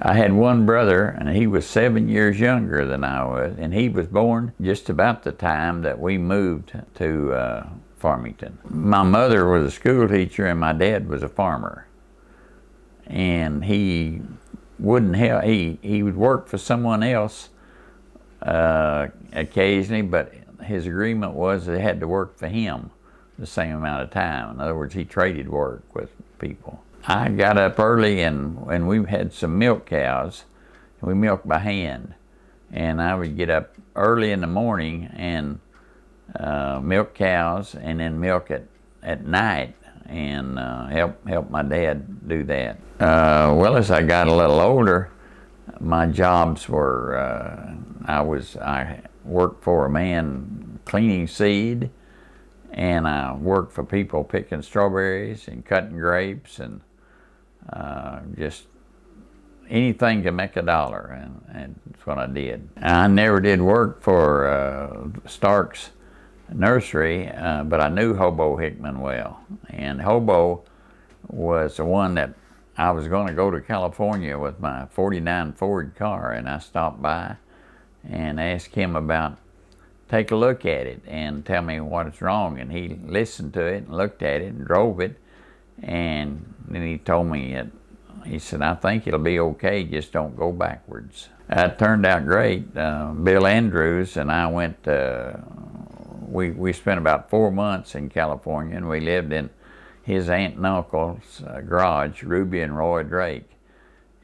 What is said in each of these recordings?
I had one brother, and he was 7 years younger than I was, and he was born just about the time that we moved to Farmington. My mother was a school teacher, and my dad was a farmer. And he wouldn't help. He would work for someone else occasionally, but his agreement was they had to work for him the same amount of time. In other words, he traded work with people. I got up early, and we had some milk cows. We milked by hand, and I would get up early in the morning and milk cows, and then milk at night, and help my dad do that. Well, as I got a little older, my jobs were I worked for a man cleaning seed, and I worked for people picking strawberries and cutting grapes, and just anything to make a dollar, and that's what I did. I never did work for Stark's nursery, but I knew Hobo Hickman well, and Hobo was the one that I was going to go to California with my '49 Ford car, and I stopped by and asked him about, take a look at it and tell me what's wrong, and he listened to it and looked at it and drove it, and then he told me he said, I think it'll be okay, just don't go backwards. It turned out great. Bill Andrews and I went, we spent about 4 months in California, and we lived in his aunt and uncle's garage, Ruby and Roy Drake.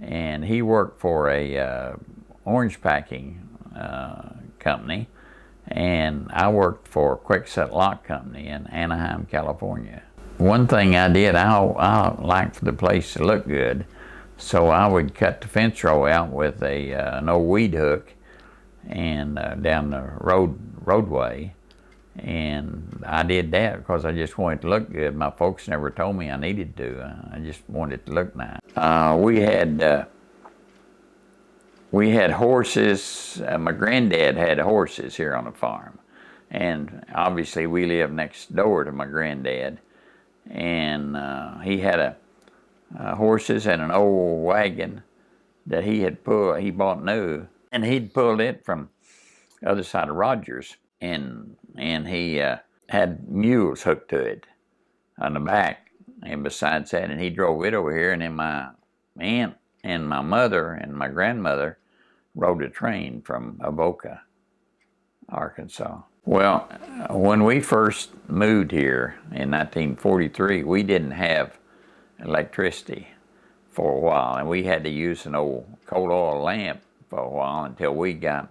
And he worked for a orange packing company, and I worked for a Quickset Lock Company in Anaheim, California. One thing I did, I liked for the place to look good, so I would cut the fence row out with an old weed hook and down the roadway, and I did that because I just wanted it to look good. My folks never told me I needed to. I just wanted it to look nice. We had horses. My granddad had horses here on the farm, and obviously we lived next door to my granddad. And he had horses and an old wagon that he bought new, and he'd pulled it from the other side of Rogers, and he had mules hooked to it on the back, and besides that, and he drove it over here, and then my aunt and my mother and my grandmother rode a train from Avoca, Arkansas. Well, when we first moved here in 1943, we didn't have electricity for a while, and we had to use an old coal oil lamp for a while until we got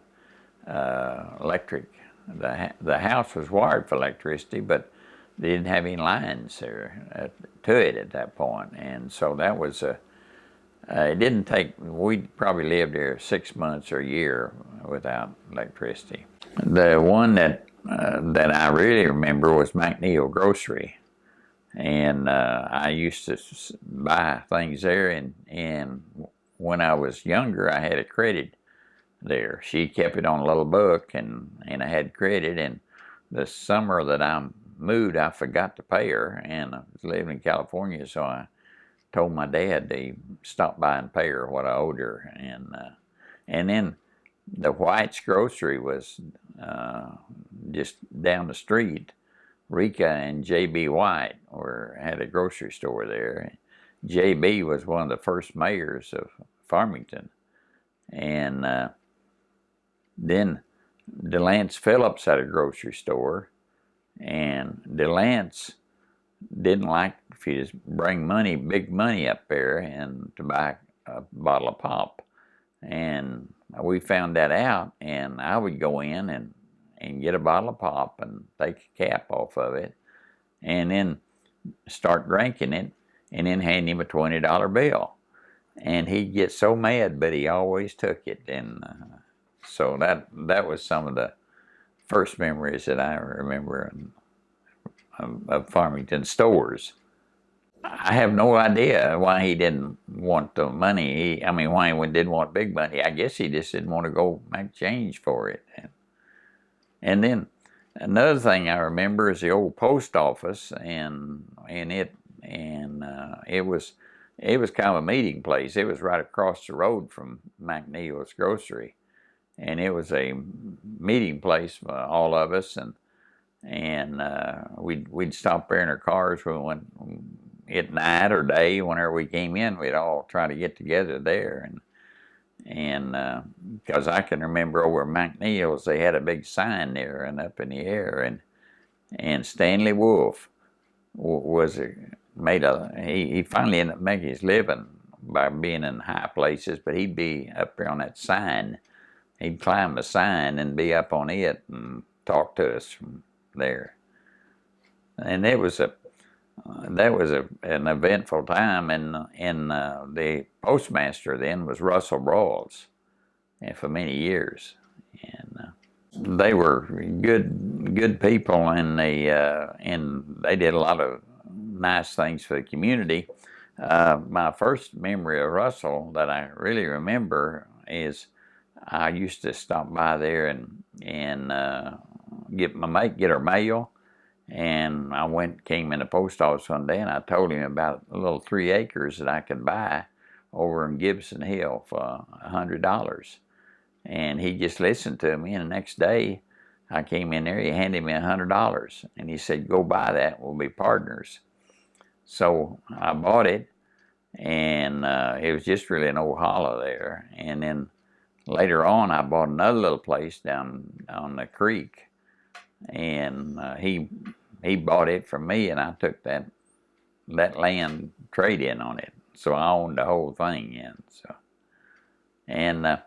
electric. The house was wired for electricity, but they didn't have any lines there to it at that point, and so that was it didn't take. We probably lived here 6 months or a year without electricity. The one that I really remember was McNeil Grocery, and I used to buy things there. And when I was younger, I had a credit there. She kept it on a little book, and I had credit. And the summer that I moved, I forgot to pay her, and I was living in California, so I told my dad to stop by and pay her what I owed her, and then the White's Grocery was just down the street. Rika and J.B. White had a grocery store there. J.B. was one of the first mayors of Farmington, and then DeLance Phillips had a grocery store, and DeLance didn't like if you just bring big money up there and to buy a bottle of pop. And we found that out, and I would go in and get a bottle of pop and take a cap off of it, and then start drinking it, and then hand him a $20 bill. And he'd get so mad, but he always took it. And so that was some of the first memories that I remember of Farmington stores. I have no idea why he didn't want the money. Why he didn't want big money. I guess he just didn't want to go make change for it. And then another thing I remember is the old post office, and it was it was kind of a meeting place. It was right across the road from McNeil's grocery, and it was a meeting place for all of us, and we'd stop there in our cars when at night or day. Whenever we came in, we'd all try to get together there, and because I can remember over at McNeil's, they had a big sign there and up in the air, and Stanley Wolf was he finally ended up making his living by being in high places, but he'd be up there on that sign. He'd climb the sign and be up on it and talk to us from there. And it was an eventful time, and the postmaster then was Russell Broyles, and for many years, and they were good people, and they did a lot of nice things for the community. My first memory of Russell that I really remember is I used to stop by there and get our mail. And I came in the post office one day, and I told him about a little 3 acres that I could buy over in Gibson Hill for $100. And he just listened to me, and the next day I came in there, he handed me $100, and he said, go buy that, we'll be partners. So I bought it, and it was just really an old hollow there. And then later on, I bought another little place down on the creek, and he bought it from me, and I took that land trade-in on it. So I owned the whole thing then. And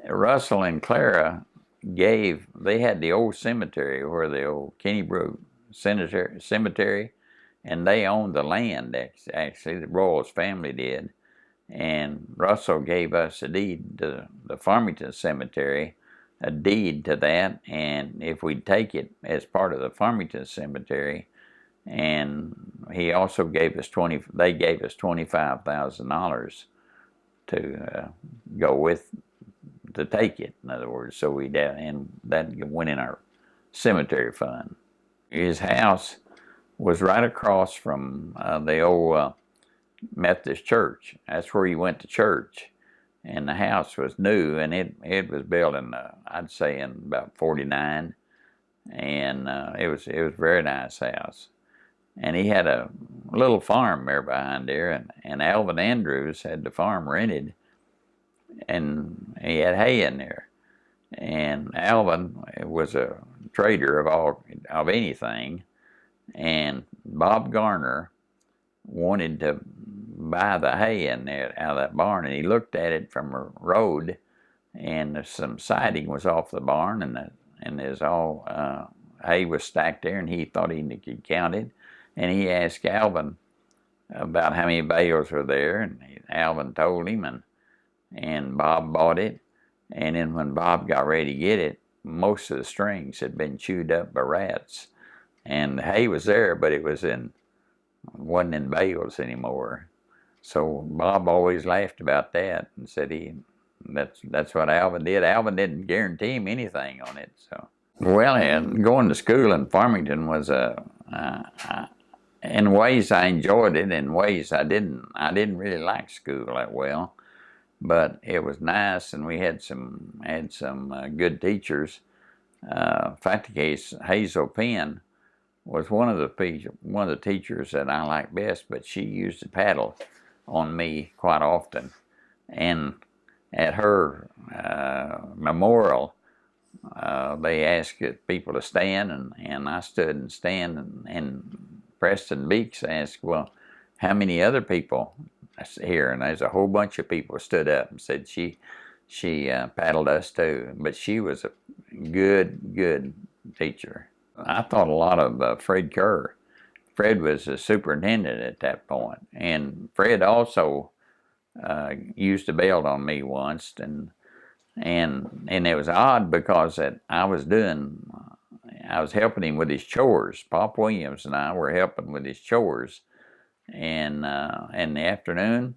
Russell and Clara they had the old cemetery where the old Kennybrook Cemetery, and they owned the land, actually, the Broyles family did. And Russell gave us a deed to the Farmington Cemetery, a deed to that, and if we'd take it as part of the Farmington Cemetery, and he also gave us $25,000 to go with, to take it, in other words, so and that went in our cemetery fund. His house was right across from the old Methodist church. That's where he went to church. And the house was new, and it was built in, I'd say, in about '49, and it was a very nice house. And he had a little farm there behind there, and Alvin Andrews had the farm rented, and he had hay in there. And Alvin was a trader of anything, and Bob Garner wanted to buy the hay in there out of that barn, and he looked at it from a road, and some siding was off the barn, and there's all hay was stacked there, and he thought he could count it, and he asked Alvin about how many bales were there, and Alvin told him, and Bob bought it. And then when Bob got ready to get it, most of the strings had been chewed up by rats, and the hay was there, but it wasn't in bales anymore. So Bob always laughed about that and said that's what Alvin did. Alvin didn't guarantee him anything on it. So, well, and going to school in Farmington was in ways I enjoyed it, in ways I didn't. I didn't really like school that well, but it was nice, and we had some good teachers. In fact, the case, Hazel Penn was one of the teachers that I liked best, but she used to paddle on me quite often. And at her memorial, they asked people to stand, and I stood and stand, and Preston Beeks asked, well, how many other people here? And there's a whole bunch of people stood up and said she paddled us too, but she was a good teacher. I thought a lot of Fred Kerr. Fred was a superintendent at that point, and Fred also used to bail on me once, and it was odd because I was helping him with his chores. Pop Williams and I were helping with his chores, and in the afternoon,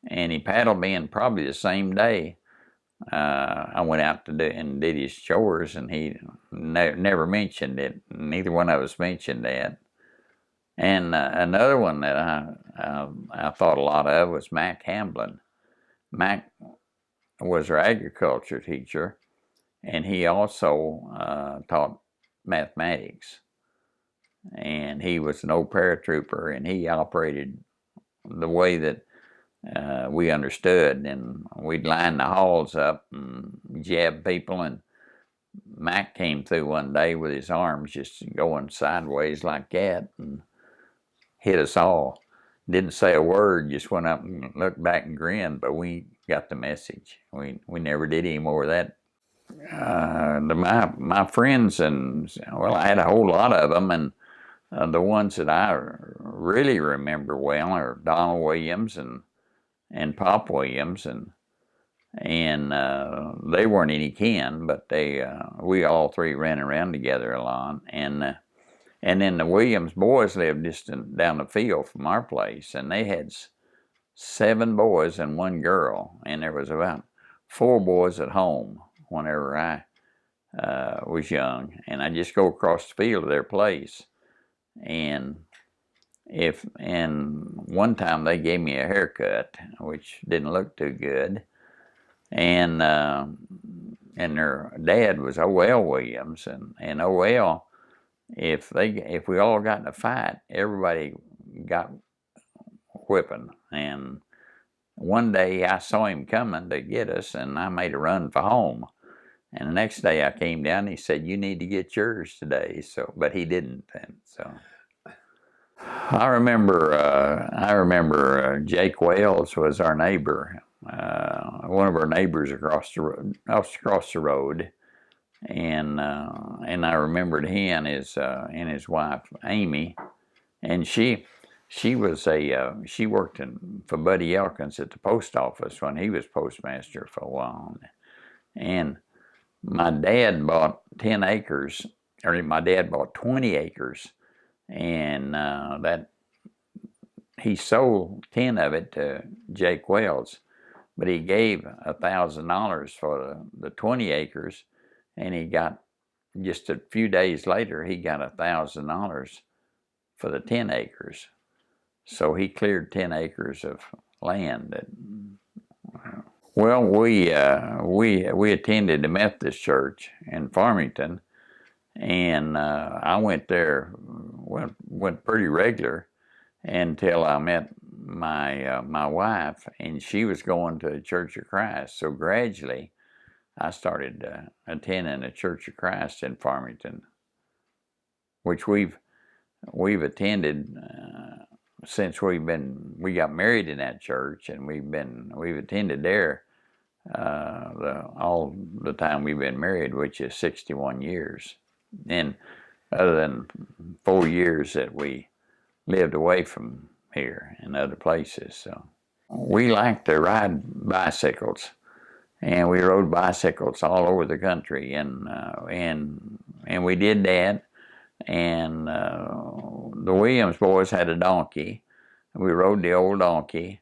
and he paddled me, and probably the same day, I went out to did his chores, and he never mentioned it. Neither one of us mentioned that. And another one that I thought a lot of was Mac Hamblin. Mac was our agriculture teacher, and he also taught mathematics. And he was an old paratrooper, and he operated the way that we understood. And we'd line the halls up and jab people, and Mac came through one day with his arms just going sideways like that and hit us all. Didn't say a word, just went up and looked back and grinned, but we got the message. We never did any more of that. My friends, and well, I had a whole lot of them, and the ones that I really remember well are Donald Williams and Pop Williams, and they weren't any kin, but we all three ran around together a lot, and then the Williams boys lived just down the field from our place, and they had 7 boys and 1 girl, and there was about 4 boys at home whenever I was young, and I just go across the field to their place, and one time they gave me a haircut, which didn't look too good, and their dad was O.L. Williams, and O.L., if we all got in a fight, everybody got whipping. And one day I saw him coming to get us, and I made a run for home. And the next day I came down, and he said, "You need to get yours today." So, but he didn't. And so I remember Jake Wells was our neighbor, one of our neighbors across the road. And I remembered he and his wife Amy, and she was she worked for Buddy Elkins at the post office when he was postmaster for a while, and my dad bought 10 acres, or my dad bought 20 acres, and that he sold 10 of it to Jake Wells, but he gave $1,000 for the 20 acres. And he got, just a few days later, he got $1,000 for the 10 acres. So he cleared 10 acres of land. Well, we attended the Methodist Church in Farmington, and I went there, went pretty regular until I met my wife, and she was going to the Church of Christ. So gradually, I started attending the Church of Christ in Farmington, which we've attended since we got married in that church, and we've attended there all the time we've been married, which is 61 years, and other than 4 years that we lived away from here in other places. So we like to ride bicycles. And we rode bicycles all over the country, and we did that. And the Williams boys had a donkey. We rode the old donkey,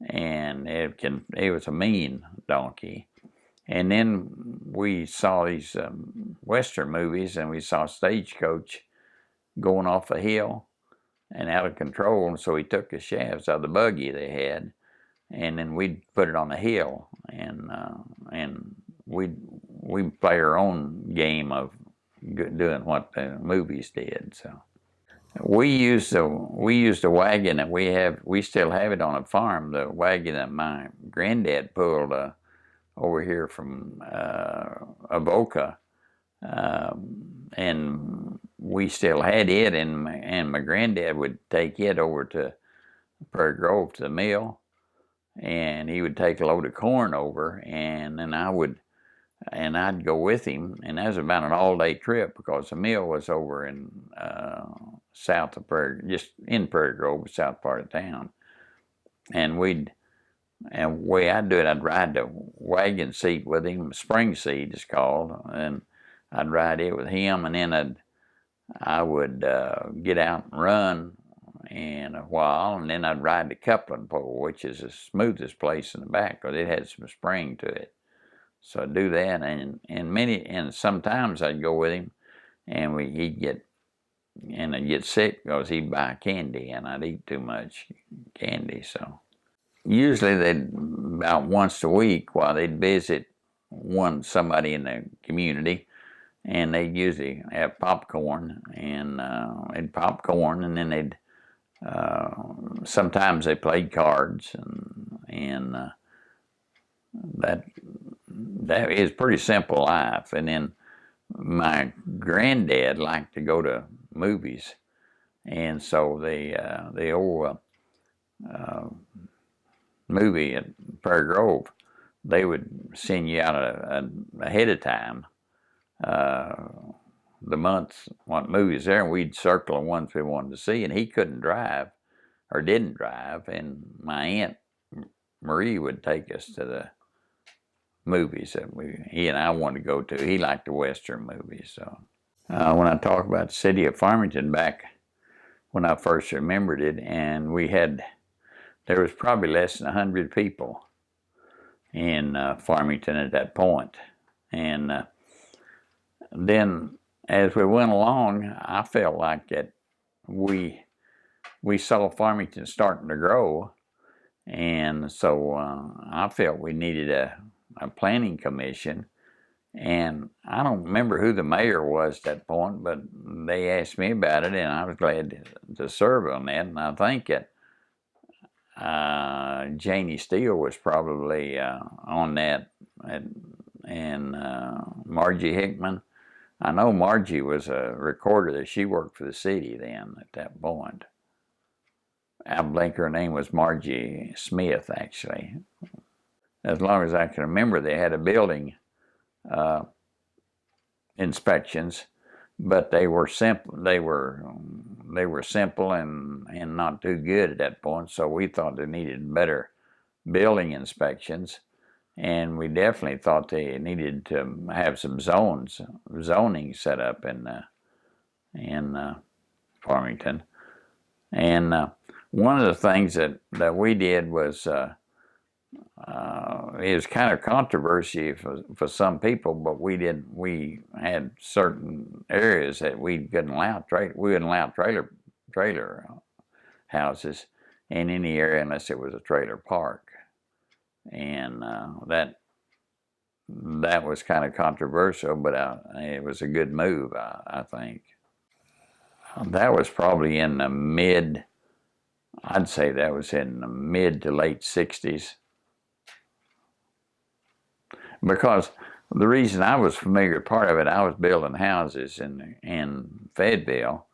and it was a mean donkey. And then we saw these Western movies, and we saw Stagecoach going off a hill and out of control. And so we took the shafts out of the buggy they had, and then we'd put it on the hill, and we'd play our own game of doing what the movies did. So we used a wagon that we still have it on a farm, the wagon that my granddad pulled over here from Avoca, and we still had it, and my granddad would take it over to Prairie Grove to the mill, and he would take a load of corn over, and then I'd go with him, and that was about an all-day trip because the mill was over in south of Prairie, just in Prairie Grove, south part of town. And the way I'd do it, I'd ride the wagon seat with him, spring seat is called, and I'd ride it with him, and then I would get out and run in a while, and then I'd ride the coupling pole, which is the smoothest place in the back because it had some spring to it. So I'd do that, and sometimes I'd go with him, and he'd get and I'd get sick because he'd buy candy, and I'd eat too much candy. So usually they'd about once a week while they'd visit somebody in the community, and they'd usually have popcorn and popcorn, and then they'd sometimes they played cards, and that is pretty simple life. And then my granddad liked to go to movies, and so the old movie at Prairie Grove, they would send you out ahead of time the months what movies there, and we'd circle the ones we wanted to see. And he couldn't drive or didn't drive, and my aunt Marie would take us to the movies that he and I wanted to go to. He liked the Western movies. So when I talk about the city of Farmington back when I first remembered it, and there was probably less than 100 people in Farmington at that point. And then as we went along, I felt like that we saw Farmington starting to grow, and so I felt we needed a planning commission. And I don't remember who the mayor was at that point, but they asked me about it, and I was glad to serve on that. And I think that Janie Steele was probably on that, and Margie Hickman. I know Margie was a recorder. She worked for the city then at that point. I believe her name was Margie Smith, actually. As long as I can remember, they had a building inspections, but they were simple. They were simple and not too good at that point. So we thought they needed better building inspections, and we definitely thought they needed to have some zoning set up in Farmington. And one of the things that we did was it was kind of controversy for some people, but we had certain areas that we wouldn't allow trailer houses in any area unless it was a trailer park. And that was kind of controversial, but it was a good move, I think. That was probably in the I'd say that was in the mid to late 60s. Because the reason I was familiar with part of it, I was building houses in Fayetteville,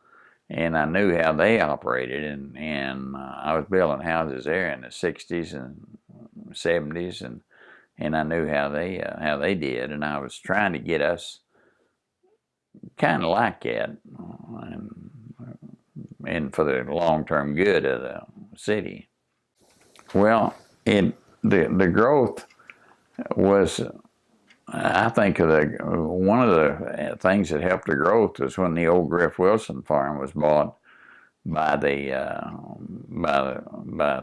and I knew how they operated, and I was building houses there in the 60s and 70s, and I knew how they did, and I was trying to get us kind of like that, and for the long-term good of the city. Well, the growth was, I think, one of the things that helped the growth was when the old Griff Wilson farm was bought by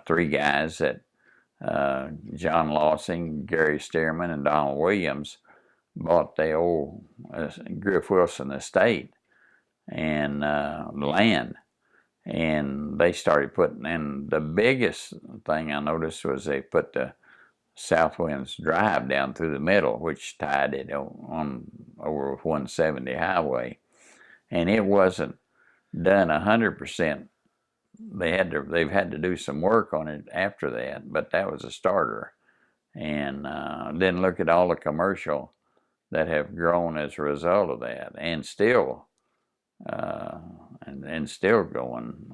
three guys that John Lossing, Gary Stearman, and Donald Williams bought the old Griff Wilson estate and land. And they started putting in, the biggest thing I noticed was they put the South Winds Drive down through the middle, which tied it on over 170 highway. And it wasn't done 100%. They've had to do some work on it after that, but that was a starter. And then look at all the commercial that have grown as a result of that, and still still going.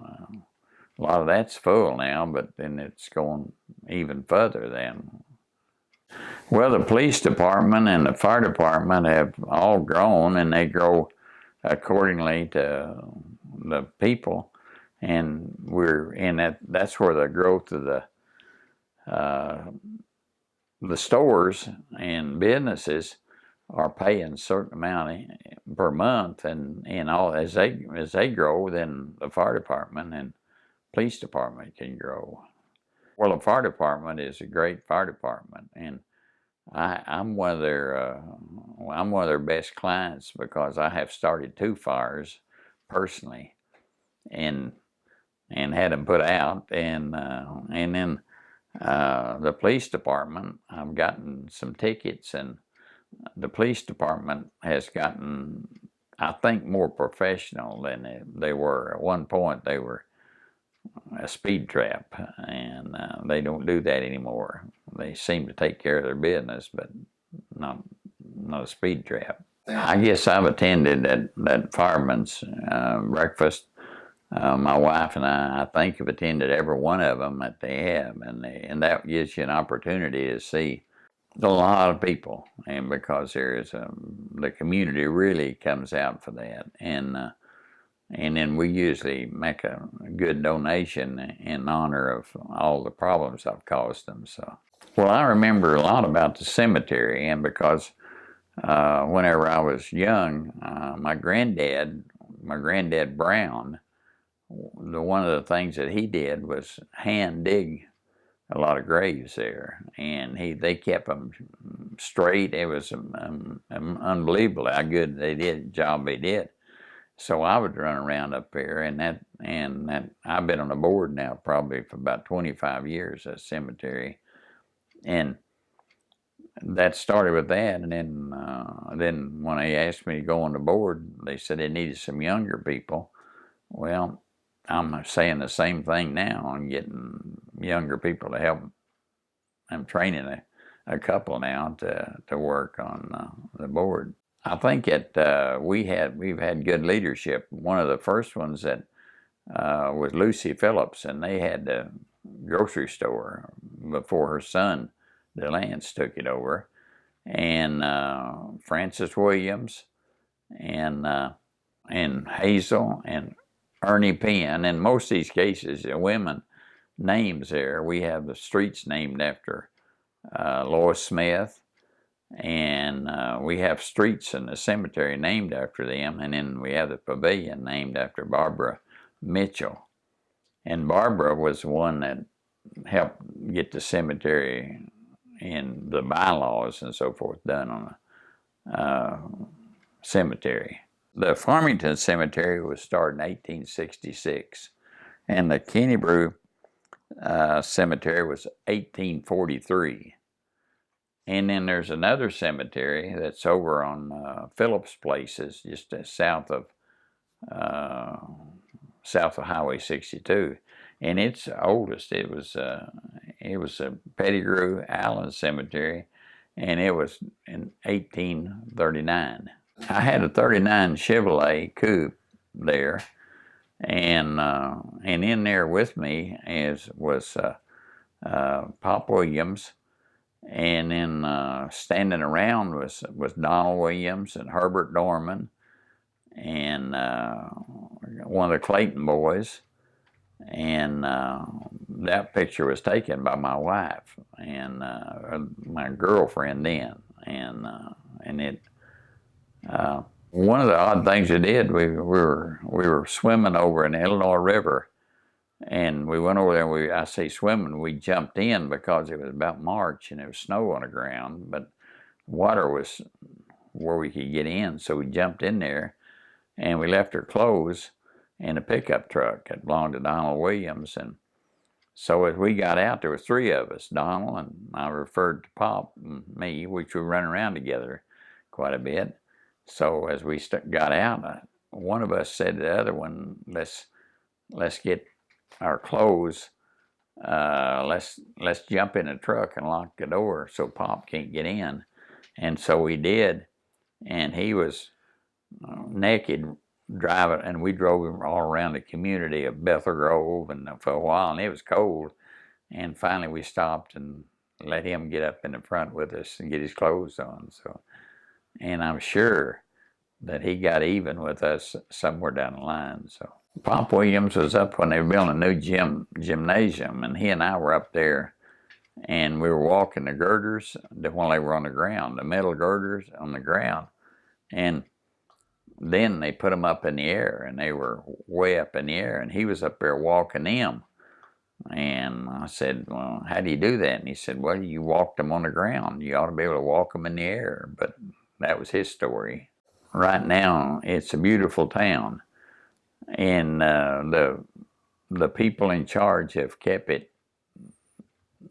A lot of that's full now, but then it's going even further then. Well, the police department and the fire department have all grown, and they grow accordingly to the people, and we're in that. That's where the growth of the stores and businesses are paying a certain amount per month, and all as they grow, then the fire department and police department can grow. Well, the fire department is a great fire department, and I'm one of their best clients because I have started 2 fires personally, and had them put out, and then the police department, I've gotten some tickets, and the police department has gotten, I think, more professional than they were. At one point, they were a speed trap, and they don't do that anymore. They seem to take care of their business, but not a speed trap. I guess I've attended that fireman's breakfast. My wife and I think, have attended every one of them that they have, and that gives you an opportunity to see a lot of people, and because there is the community really comes out for that, and then we usually make a good donation in honor of all the problems I've caused them. So, well, I remember a lot about the cemetery, and because whenever I was young, my granddad Brown, one of the things that he did was hand dig a lot of graves there, and they kept them straight. It was unbelievable how good job they did. So I would run around up there, and that I've been on the board now probably for about 25 years at cemetery, and that started with that. And then when they asked me to go on the board, they said they needed some younger people. Well, I'm saying the same thing now on getting younger people to help. I'm training a couple now to work on the board. I think that we've had good leadership. One of the first ones that was Lucy Phillips, and they had the grocery store before her son DeLance took it over, and Frances Williams, and Hazel, and Ernie Penn. In most of these cases, the women names there. We have the streets named after Lois Smith, and we have streets in the cemetery named after them, and then we have the pavilion named after Barbara Mitchell. And Barbara was the one that helped get the cemetery and the bylaws and so forth done on a cemetery. The Farmington Cemetery was started in 1866, and the Kennebrew Cemetery was 1843. And then there's another cemetery that's over on Phillips Places, just south of Highway 62, and it's oldest. It was a Pettigrew Allen Cemetery, and it was in 1839. I had a 39 Chevrolet Coupe there, and in there with me was Pop Williams, and then standing around was Donald Williams and Herbert Dorman, and one of the Clayton boys, and that picture was taken by my wife and my girlfriend then, and it. One of the odd things we did, we were swimming over an Illinois River, and we went over there. I say swimming, we jumped in because it was about March and there was snow on the ground, but water was where we could get in, so we jumped in there, and we left our clothes in a pickup truck that belonged to Donald Williams. And so as we got out, there were three of us, Donald, and I referred to Pop and me, which we ran around together quite a bit. So as we got out, one of us said to the other one, let's get our clothes, let's jump in the truck and lock the door so Pop can't get in. And so we did, and he was naked driving, and we drove him all around the community of Bethel Grove and for a while, and it was cold. And finally we stopped and let him get up in the front with us and get his clothes on. So, and I'm sure that he got even with us somewhere down the line. So Pop Williams was up when they were building a new gymnasium, and he and I were up there, and we were walking the girders while they were on the ground, the metal girders on the ground. And then they put them up in the air, and they were way up in the air, and he was up there walking them. And I said, well, how do you do that? And he said, well, you walked them on the ground. You ought to be able to walk them in the air. But that was his story. Right now, it's a beautiful town. And the people in charge have kept it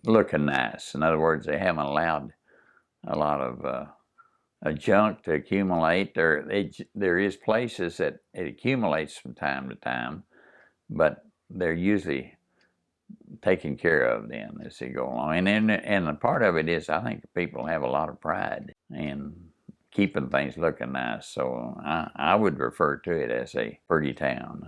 looking nice. In other words, they haven't allowed a lot of junk to accumulate. There is places that it accumulates from time to time, but they're usually taken care of then as they go along. And a part of it is, I think people have a lot of pride in keeping things looking nice. So I would refer to it as a pretty town.